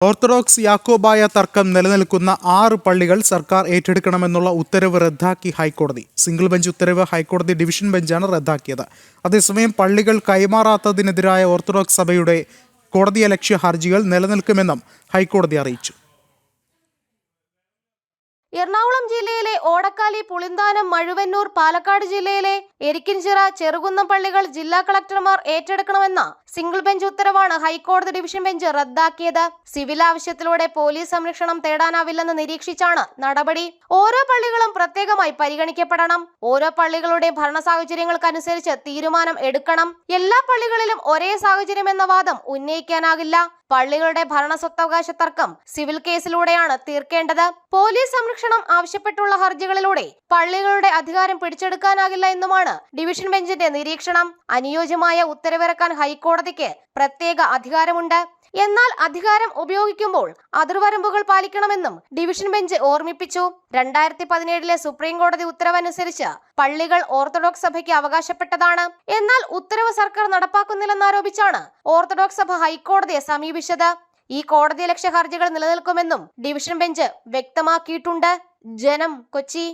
Orthodox Yakobaya തർക്കം നിലനിൽക്കുന്ന 6 പള്ളികൾ സർക്കാർ ഏറ്റെടുക്കണമെന്നുള്ള ഉത്തരവ് റദ്ദാക്കി ഹൈക്കോടതി. സിംഗിൾ ബെഞ്ച് ഉത്തരവ് ഹൈക്കോടതി ഡിവിഷൻ ബെഞ്ചാണ് റദ്ദാക്കിയത്. അതേസമയം പള്ളികൾ കൈമാറാത്തതിനെതിരായ ഓർത്തഡോക്സ് സഭയുടെ കോടതിയലക്ഷ്യ ഹർജികൾ നിലനിൽക്കുമെന്നും ഹൈക്കോടതി അറിയിച്ചു. എറണാകുളം ജില്ലയിലെ ഓടക്കാലി, പുളിന്താനം, മഴുവന്നൂർ, പാലക്കാട് ജില്ലയിലെ എരിക്കിൻചിറ, ചെറുകുന്നം പള്ളികൾ ജില്ലാ കളക്ടർമാർ ഏറ്റെടുക്കണമെന്ന സിംഗിൾ ബെഞ്ച് ഉത്തരവാണ് ഹൈക്കോടതി ഡിവിഷൻ ബെഞ്ച് റദ്ദാക്കിയത്. സിവിൽ ആവശ്യത്തിലൂടെ പോലീസ് സംരക്ഷണം തേടാനാവില്ലെന്ന് നിരീക്ഷിച്ചാണ് നടപടി. ഓരോ പള്ളികളും പ്രത്യേകമായി പരിഗണിക്കപ്പെടണം. ഓരോ പള്ളികളുടെ ഭരണ സാഹചര്യങ്ങൾക്കനുസരിച്ച് തീരുമാനം എടുക്കണം. എല്ലാ പള്ളികളിലും ഒരേ സാഹചര്യം എന്ന വാദം ഉന്നയിക്കാനാകില്ല. പള്ളികളുടെ ഭരണ സ്വത്തവകാശ തർക്കം സിവിൽ കേസിലൂടെയാണ് തീർക്കേണ്ടത്. പോലീസ് സംരക്ഷണം ആവശ്യപ്പെട്ടുള്ള ഹർജികളിലൂടെ പള്ളികളുടെ അധികാരം പിടിച്ചെടുക്കാനാകില്ല എന്നുമാണ് ഡിവിഷൻ ബെഞ്ചിന്റെ നിരീക്ഷണം. അനുയോജ്യമായ ഉത്തരവിറക്കാൻ ഹൈക്കോടതിക്ക് പ്രത്യേക അധികാരമുണ്ട്. എന്നാൽ അധികാരം ഉപയോഗിക്കുമ്പോൾ അതിർവരമ്പുകൾ പാലിക്കണമെന്നും ഡിവിഷൻ ബെഞ്ച് ഓർമ്മിപ്പിച്ചു. 2017 സുപ്രീം കോടതി ഉത്തരവനുസരിച്ച് പള്ളികൾ ഓർത്തഡോക്സ് സഭയ്ക്ക് അവകാശപ്പെട്ടതാണ്. എന്നാൽ ഉത്തരവ് സർക്കാർ നടപ്പാക്കുന്നില്ലെന്നാരോപിച്ചാണ് ഓർത്തഡോക്സ് സഭ ഹൈക്കോടതിയെ സമീപിച്ചത്. ഈ കോടതിയലക്ഷ്യ ഹർജികൾ നിലനിൽക്കുമെന്നും ഡിവിഷൻ ബെഞ്ച് വ്യക്തമാക്കിയിട്ടുണ്ട്. ജനം, കൊച്ചി.